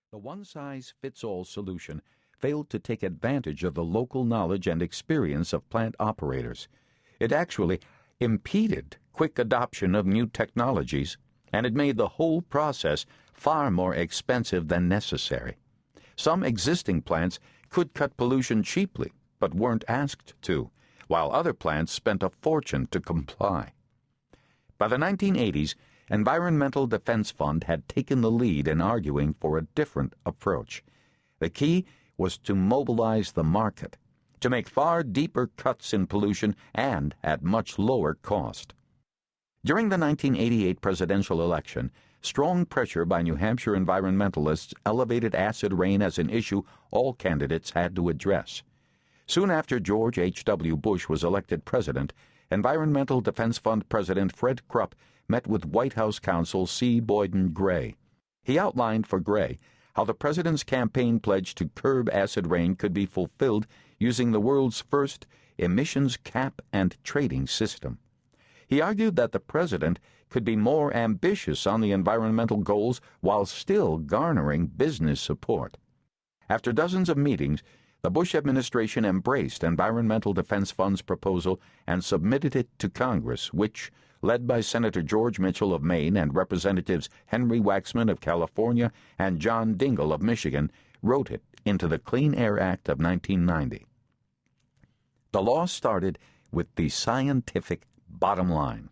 The one-size-fits-all solution failed to take advantage of the local knowledge and experience of plant operators. It actually impeded quick adoption of new technologies, and it made the whole process far more expensive than necessary. Some existing plants could cut pollution cheaply, but weren't asked to, while other plants spent a fortune to comply. By the 1980s, Environmental Defense Fund had taken the lead in arguing for a different approach. The key was to mobilize the market, to make far deeper cuts in pollution and at much lower cost. During the 1988 presidential election, strong pressure by New Hampshire environmentalists elevated acid rain as an issue all candidates had to address. Soon after George H.W. Bush was elected president, Environmental Defense Fund President Fred Krupp met with White House counsel C. Boyden Gray. He outlined for Gray how the president's campaign pledge to curb acid rain could be fulfilled using the world's first emissions cap and trading system. He argued that the president could be more ambitious on the environmental goals while still garnering business support. After dozens of meetings, the Bush administration embraced Environmental Defense Fund's proposal and submitted it to Congress, which, led by Senator George Mitchell of Maine and Representatives Henry Waxman of California and John Dingell of Michigan, wrote it into the Clean Air Act of 1990. The law started with the scientific bottom line.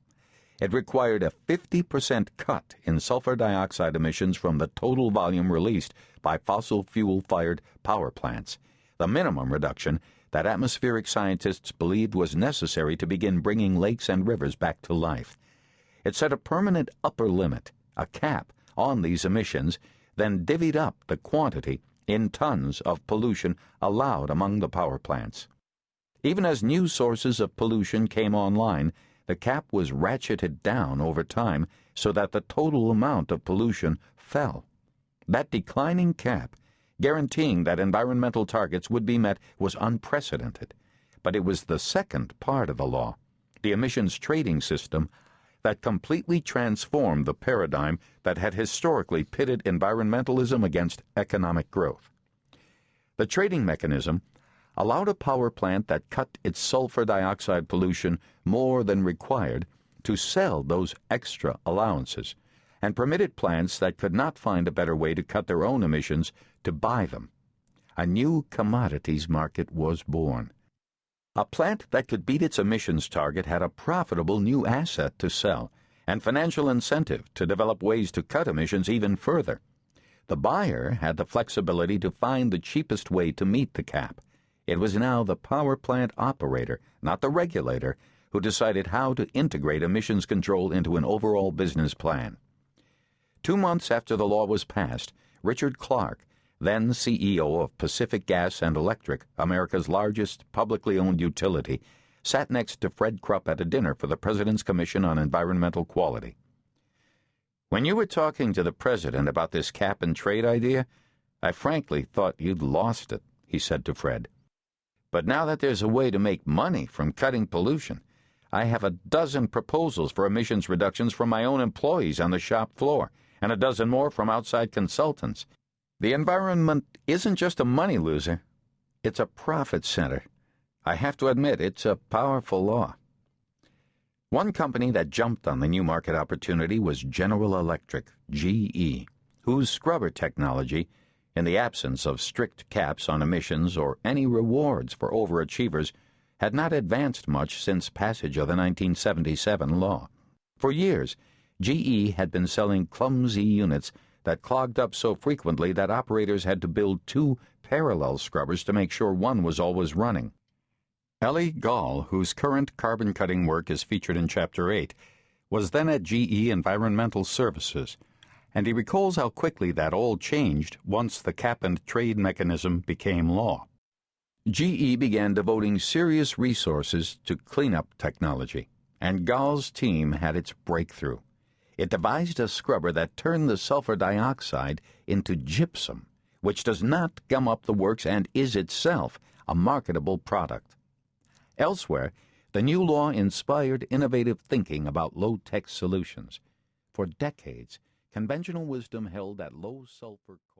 It required a 50% cut in sulfur dioxide emissions from the total volume released by fossil fuel-fired power plants, the minimum reduction that atmospheric scientists believed was necessary to begin bringing lakes and rivers back to life. It set a permanent upper limit, a cap, on these emissions, then divvied up the quantity in tons of pollution allowed among the power plants. Even as new sources of pollution came online, the cap was ratcheted down over time so that the total amount of pollution fell. That declining cap, guaranteeing that environmental targets would be met, was unprecedented. But it was the second part of the law, the emissions trading system, that completely transformed the paradigm that had historically pitted environmentalism against economic growth. The trading mechanism allowed a power plant that cut its sulfur dioxide pollution more than required to sell those extra allowances, and permitted plants that could not find a better way to cut their own emissions to buy them. A new commodities market was born. A plant that could beat its emissions target had a profitable new asset to sell, and financial incentive to develop ways to cut emissions even further. The buyer had the flexibility to find the cheapest way to meet the cap. It was now the power plant operator, not the regulator, who decided how to integrate emissions control into an overall business plan. 2 months after the law was passed, Richard Clark, then CEO of Pacific Gas and Electric, America's largest publicly owned utility, sat next to Fred Krupp at a dinner for the President's Commission on Environmental Quality. "When you were talking to the President about this cap-and-trade idea, I frankly thought you'd lost it," he said to Fred. "But now that there's a way to make money from cutting pollution, I have a dozen proposals for emissions reductions from my own employees on the shop floor, and a dozen more from outside consultants. The environment isn't just a money loser, it's a profit center. I have to admit, it's a powerful law." One company that jumped on the new market opportunity was General Electric, GE, whose scrubber technology, in the absence of strict caps on emissions or any rewards for overachievers, had not advanced much since passage of the 1977 law. For years, GE had been selling clumsy units that clogged up so frequently that operators had to build 2 parallel scrubbers to make sure one was always running. Ellie Gall, whose current carbon-cutting work is featured in Chapter 8, was then at GE Environmental Services, and he recalls how quickly that all changed once the cap-and-trade mechanism became law. GE began devoting serious resources to cleanup technology, and Gall's team had its breakthrough. It devised a scrubber that turned the sulfur dioxide into gypsum, which does not gum up the works and is itself a marketable product. Elsewhere, the new law inspired innovative thinking about low-tech solutions. For decades, conventional wisdom held that low-sulfur